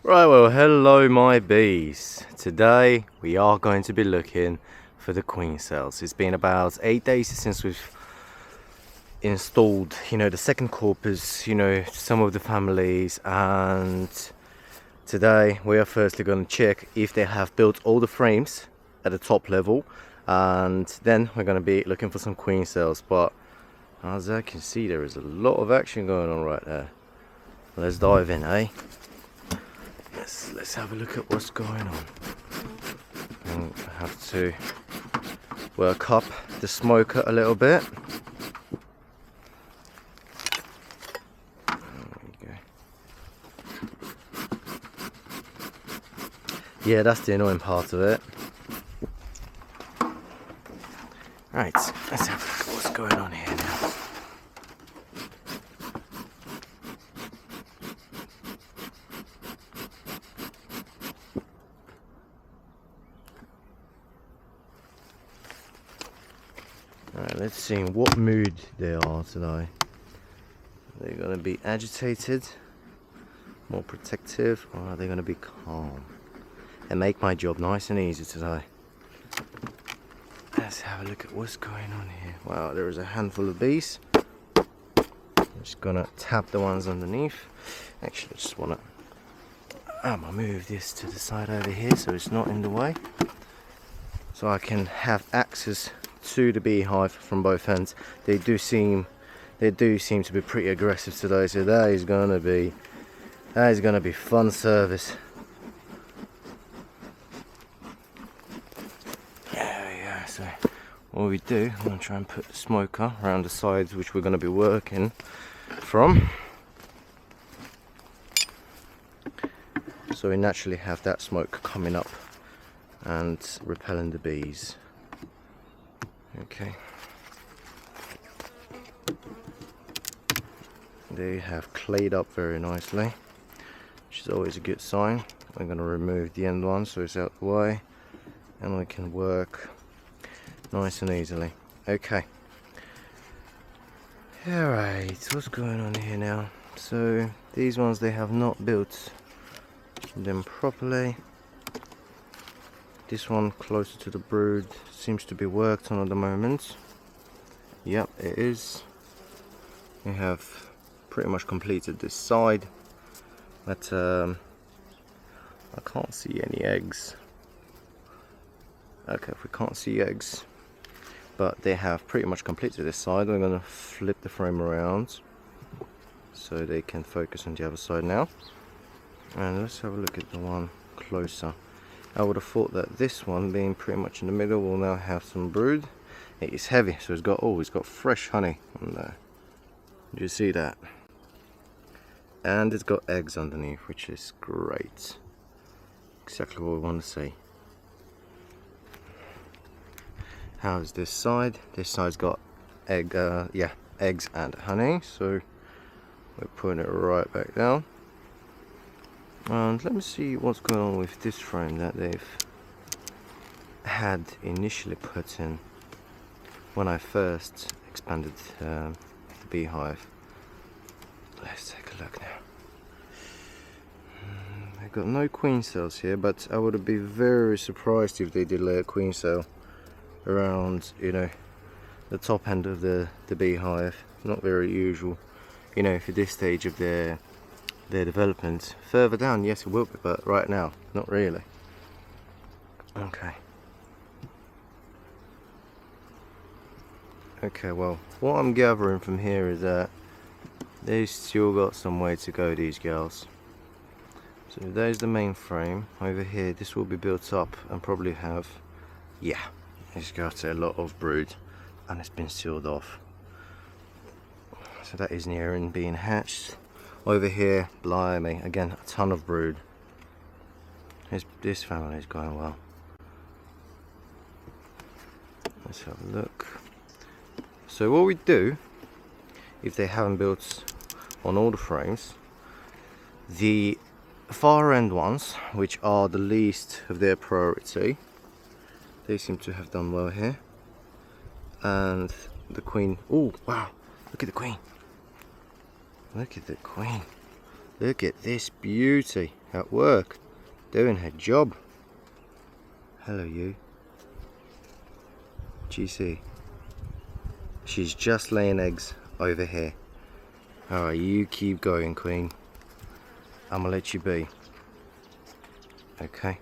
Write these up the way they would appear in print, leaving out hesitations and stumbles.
Right, well, hello my bees. Today we are going to be looking for the queen cells. It's been about 8 days since we've installed, the second corpus, some of the families, and today we are firstly going to check if they have built all the frames at the top level, and then we're going to be looking for some queen cells. But as I can see, there is a lot of action going on right there. Let's dive in, eh? Let's have a look at what's going on. I have to work up the smoker a little bit. There we go. Yeah, that's the annoying part of it. Right, let's have a look at what's going on here now. Alright, let's see in what mood they are today. They're going to be agitated, more protective, or are they going to be calm? And make my job nice and easy today. Let's have a look at what's going on here. Wow, there is a handful of bees. I'm just going to tap the ones underneath. Actually, I just want to move this to the side over here so it's not in the way. So I can have access to the beehive from both ends. They do seem to be pretty aggressive today, so that is gonna be fun service. Yeah. So what we do, I'm gonna try and put the smoker around the sides which we're gonna be working from, so we naturally have that smoke coming up and repelling the bees. Okay. They have clayed up very nicely, which is always a good sign. I'm going to remove the end one so it's out the way, and we can work nice and easily. Okay. Alright, what's going on here now? So these ones, they have not built them properly. This one closer to the brood seems to be worked on at the moment. Yep, it is. We have pretty much completed this side, but I can't see any eggs. Okay, if we can't see eggs, but they have pretty much completed this side. I'm going to flip the frame around so they can focus on the other side now. And let's have a look at the one closer. I would have thought that this one, being pretty much in the middle, will now have some brood. It is heavy, so it's got fresh honey on there. Do you see that? And it's got eggs underneath, which is great. Exactly what we want to see. How's this side? This side's got eggs and honey, so we're putting it right back down. And let me see what's going on with this frame that they've had initially put in when I first expanded the beehive. Let's take a look now. I've got no queen cells here, but I would be very surprised if they did lay a queen cell around, the top end of the beehive. Not very usual, for this stage of their development. Further down, yes, it will be, but right now, not really. Okay. Okay, well, what I'm gathering from here is that they've still got some way to go, these girls. So there's the main frame. Over here, this will be built up and probably have, it's got a lot of brood, and it's been sealed off. So that is nearing being hatched. Over here, blimey, again, a ton of brood. This family is going well. Let's have a look. So what we do, if they haven't built on all the frames, the far end ones, which are the least of their priority, they seem to have done well here. And the queen, oh wow, look at the queen. Look at the queen. Look at this beauty. at work, doing her job. Hello, you. Do you see? She's just laying eggs over here. Alright, you keep going, Queen. I'm gonna let you be. Okay.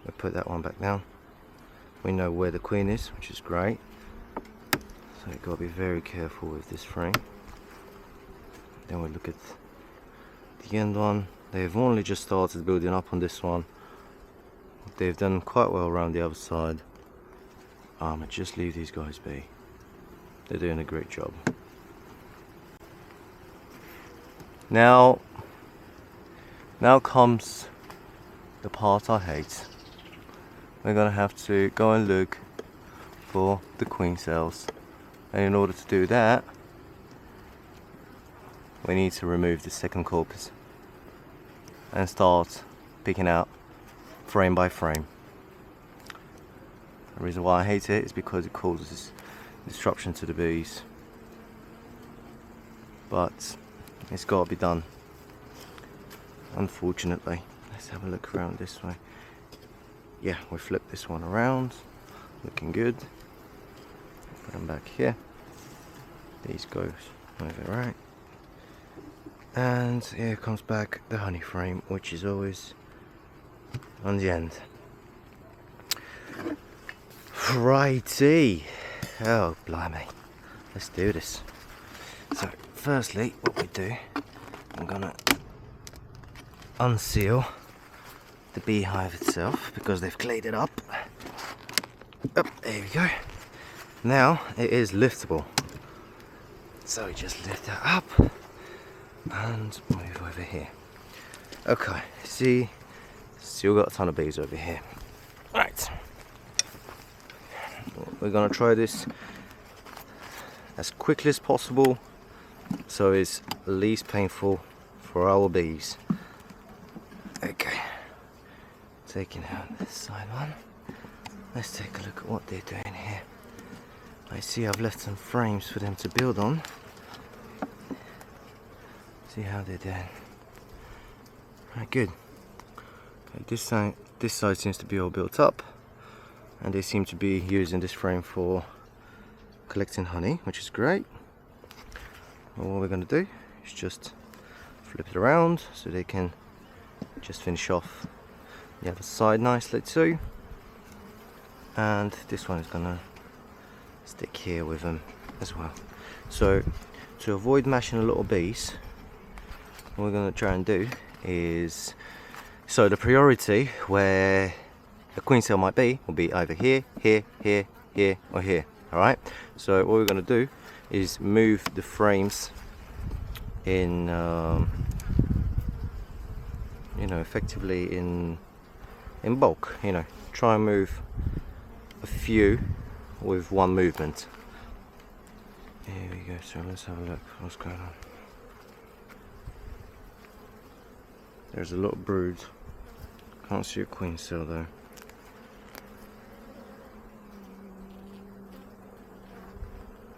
We'll put that one back down. We know where the queen is, which is great. So you've got to be very careful with this frame. Then we'll look at the end one. They've only just started building up on this one. They've done quite well around the other side. Just leave these guys be. They're doing a great job. Now comes the part I hate. We're gonna have to go and look for the queen cells, and in order to do that we need to remove the second corpus and start picking out frame by frame. The reason why I hate it is because it causes disruption to the bees, but it's got to be done, unfortunately. Let's have a look around this way. Yeah, we flip this one around, looking good. Put them back here. These goes over right, and here comes back the honey frame, which is always on the end. Righty. Oh blimey, let's do this. So firstly, what we do, I'm gonna unseal the beehive itself because they've clayed it up. There we go. Now it is liftable, so we just lift that up and move over here. Okay, see, still got a ton of bees over here. Right, we're gonna try this as quickly as possible so it's least painful for our bees. Okay, taking out this side one. Let's take a look at what they're doing here. I see I've left some frames for them to build on. See how they're doing. Right, good. Okay, this side seems to be all built up, and they seem to be using this frame for collecting honey, which is great. Well, what we're going to do is just flip it around so they can just finish off the other side nicely too, and this one is gonna stick here with them as well. So to avoid mashing the little bees, what we're gonna try and do is, so the priority where the queen cell might be will be either here, here, here, here, or here. All right, so what we're gonna do is move the frames in you know, effectively in bulk, you know, try and move a few with one movement. Here we go, so let's have a look what's going on. There's a lot of brood, can't see a queen cell though.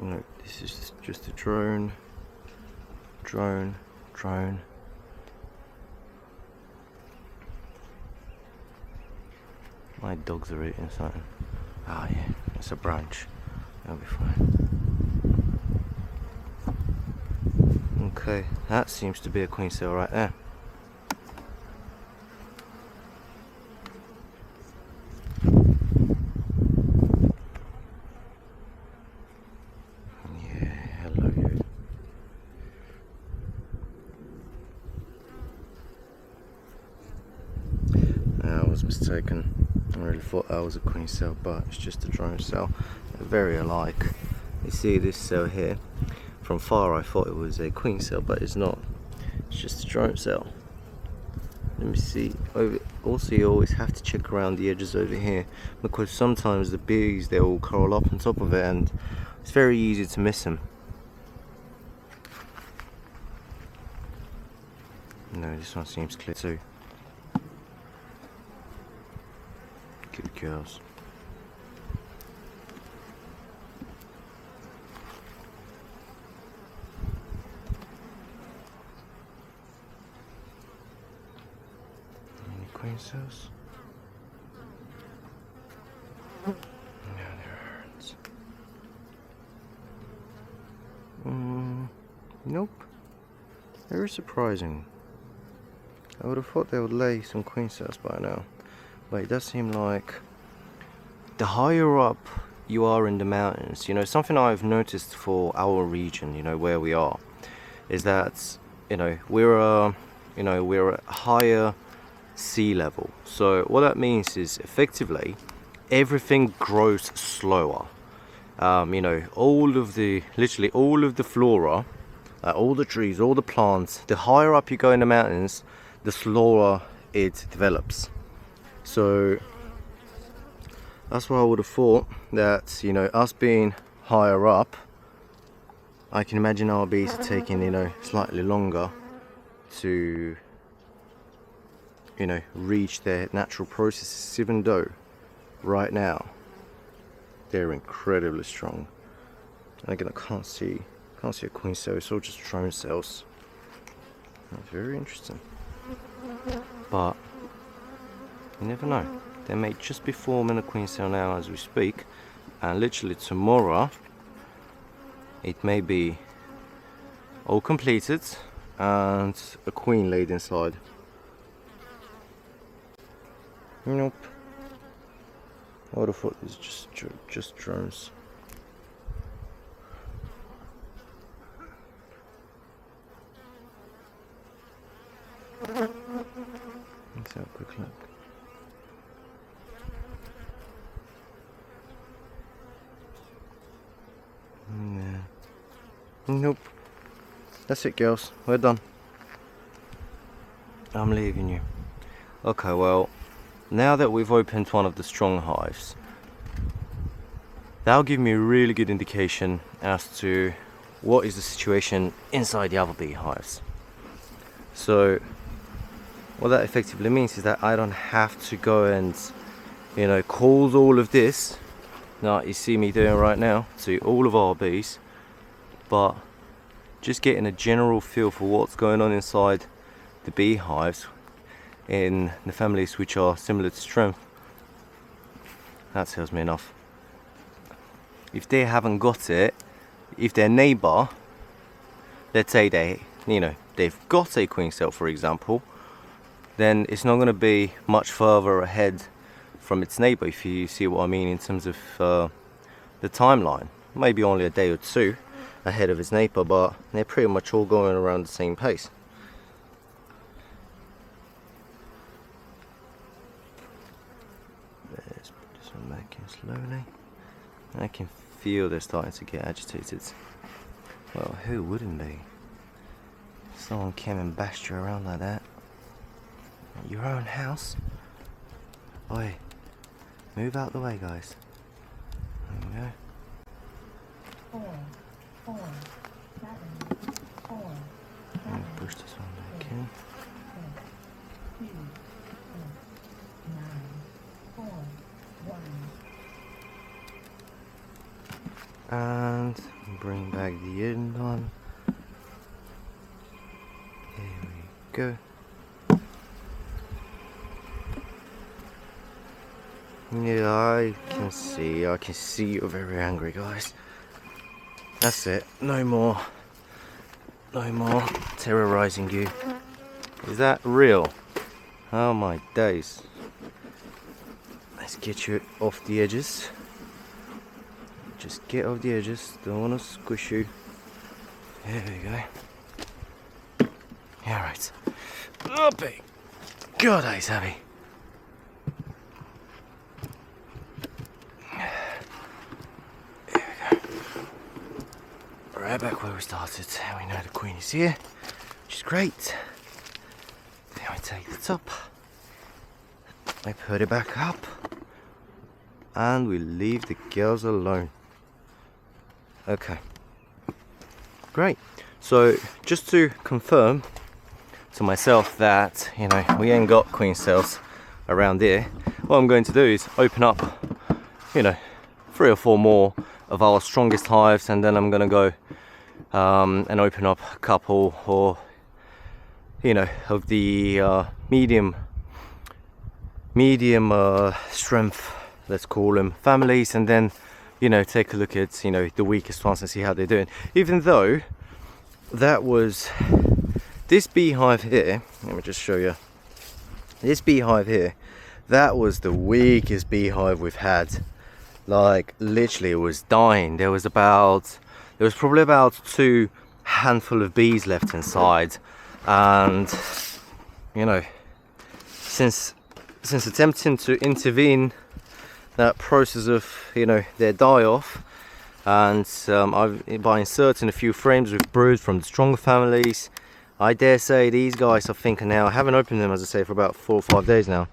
No, this is just a drone. My dogs are eating something. Ah yeah, it's a branch. That'll be fine. Okay, that seems to be a queen cell right there. Yeah, hello you. I was mistaken. I really thought that was a queen cell, but it's just a drone cell. They're very alike. You see this cell here? From far I thought it was a queen cell, but it's not. It's just a drone cell. Let me see. Also, you always have to check around the edges over here, because sometimes the bees, they all curl up on top of it and it's very easy to miss them. No, this one seems clear too. Good girls. queen cells. Now there aren't. Nope. Very surprising. I would have thought they would lay some queen cells by now, but it does seem like the higher up you are in the mountains, you know, something I've noticed for our region, you know, where we are, is that, you know, we're at higher sea level. So what that means is effectively everything grows slower. You know, literally all of the flora, all the trees, all the plants, the higher up you go in the mountains, the slower it develops. So that's why I would have thought that, you know, us being higher up, I can imagine our bees taking, you know, slightly longer to, you know, reach their natural processes, even though right now they're incredibly strong. And again, I can't see a queen cell, it's all just drone cells. That's very interesting. But you never know. They may just be forming a queen cell now as we speak, and literally tomorrow it may be all completed and a queen laid inside. Nope. I would have thought it's just drones. Let's have a quick look. Yeah. Nope. That's it, girls. We're done. I'm leaving you. Okay, well, now that we've opened one of the strong hives, that'll give me a really good indication as to what is the situation inside the other beehives. So what that effectively means is that I don't have to go and, you know, cause all of this that you see me doing right now to all of our bees, but just getting a general feel for what's going on inside the beehives in the families which are similar to strength. That tells me enough. If they haven't got it, if their neighbour, let's say they've got a queen cell, for example, then it's not going to be much further ahead from its neighbour, if you see what I mean, in terms of the timeline. Maybe only a day or two ahead of its neighbour, but they're pretty much all going around the same pace. Let's put this one back in slowly. I can feel they're starting to get agitated. Well, who wouldn't be? Someone came and bashed you around like that at your own house. Oi, move out the way, guys. There we go. 4, 4, 7, 4, 7, Push this one back in. 6, 2, 6, 9, 4, 1. And bring back the end one. There we go. Yeah, I can see you're very angry, guys. That's it, no more terrorizing you. Is that real? Oh my days. Let's get you off the edges. Just get off the edges, don't want to squish you. There we go. Alright. Up it. God, that's heavy. There we go. Right back where we started. We know the queen is here, which is great. Then we take the top. We put it back up. And we leave the girls alone. Okay, great. So just to confirm to myself that, you know, we ain't got queen cells around here, what I'm going to do is open up, you know, 3 or 4 more of our strongest hives, and then I'm going to go and open up a couple, or, you know, of the medium medium strength, let's call them, families, and then, you know, take a look at, you know, the weakest ones and see how they're doing. Even though that was this beehive here, let me just show you. This beehive here, that was the weakest beehive we've had. Like literally, it was dying. There was probably about 2 handful of bees left inside, and you know, since attempting to intervene that process of, you know, their die off, and by inserting a few frames with brood from the stronger families, I dare say these guys are thinking now. I haven't opened them, as I say, for about 4 or 5 days now,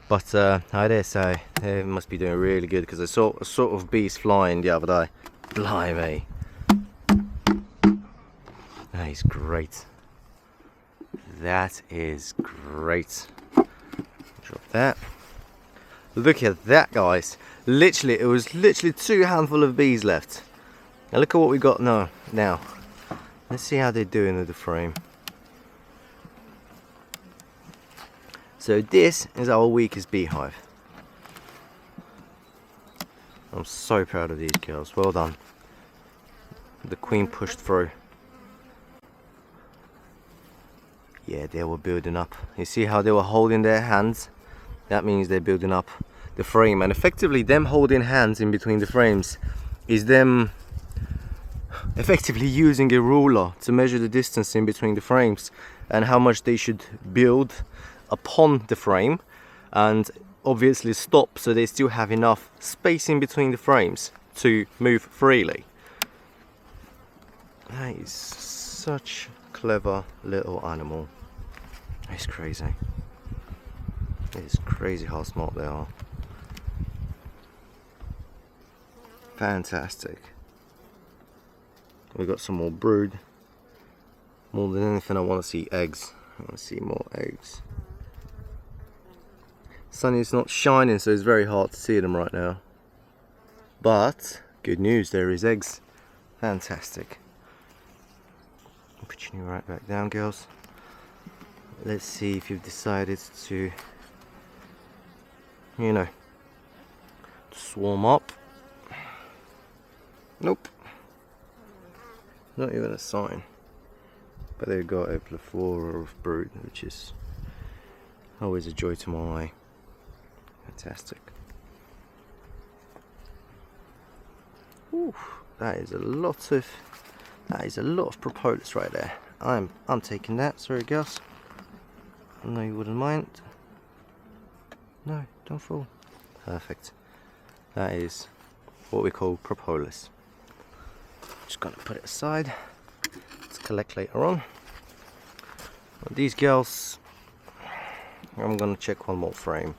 but I dare say they must be doing really good, because I saw a sort of bees flying the other day. Blimey, that is great. That is great. Drop that. Look at that, guys. Literally, it was literally 2 handful of bees left. Now look at what we got now. Let's see how they're doing with the frame. So this is our weakest beehive. I'm so proud of these girls. Well done. The queen pushed through. Yeah, they were building up. You see how they were holding their hands? That means they're building up the frame, and effectively them holding hands in between the frames is them effectively using a ruler to measure the distance in between the frames and how much they should build upon the frame, and obviously stop so they still have enough space in between the frames to move freely. That is such a clever little animal. It's crazy. It's crazy how smart they are. Fantastic. We got some more brood. More than anything, I want to see eggs. I want to see more eggs. Sun is not shining, so it's very hard to see them right now. But good news, there is eggs. Fantastic. I'm putting you right back down, girls. Let's see if you've decided to, you know, swarm up. Nope. Not even a sign. But they've got a plethora of brood, which is always a joy to my eye. Fantastic. Ooh, that is a lot of propolis right there. I'm taking that. Sorry, girls. I know you wouldn't mind. No, don't fall. Perfect. That is what we call propolis. Just gonna put it aside. Let's collect later on. These girls, I'm gonna check one more frame,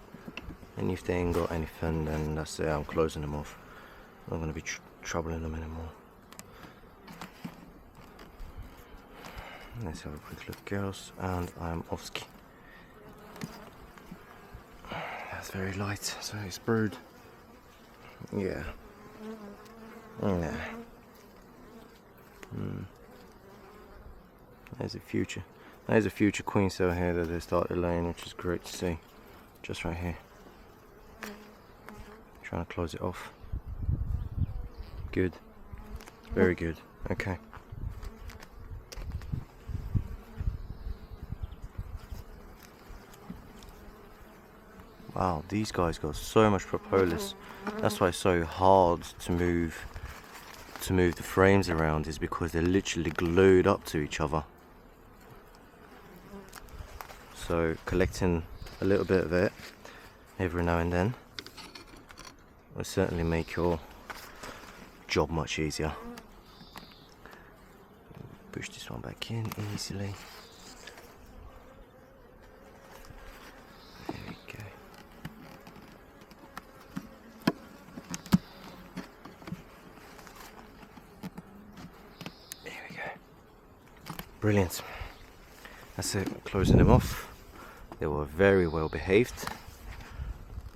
and if they ain't got anything, then that's it. I'm closing them off. I'm not gonna be troubling them anymore. Let's have a quick look, girls, and I'm off-ski. That's very light, so it's brood. Yeah. Yeah. There's a future. There's a future queen cell here that they started laying, which is great to see. Just right here. Trying to close it off. Good. Very good. Okay. Wow, these guys got so much propolis. That's why it's so hard to move the frames around, is because they're literally glued up to each other. So collecting a little bit of it every now and then will certainly make your job much easier. Push this one back in easily. There we go. There we go. Brilliant. That's it, closing them off. They were very well behaved,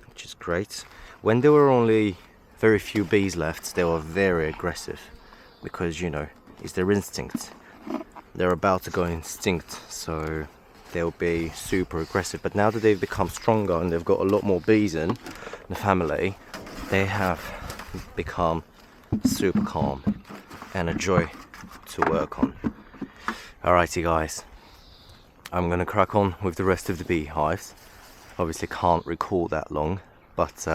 which is great. When there were only very few bees left, they were very aggressive, because, you know, it's their instinct. They're about to go extinct, so they'll be super aggressive. But now that they've become stronger and they've got a lot more bees in the family, they have become super calm and a joy to work on. Alrighty guys, I'm gonna crack on with the rest of the beehives. Obviously can't record that long, but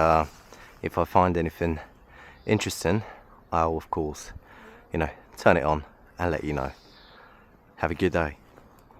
if I find anything interesting, I'll of course, turn it on and let you know. Have a good day.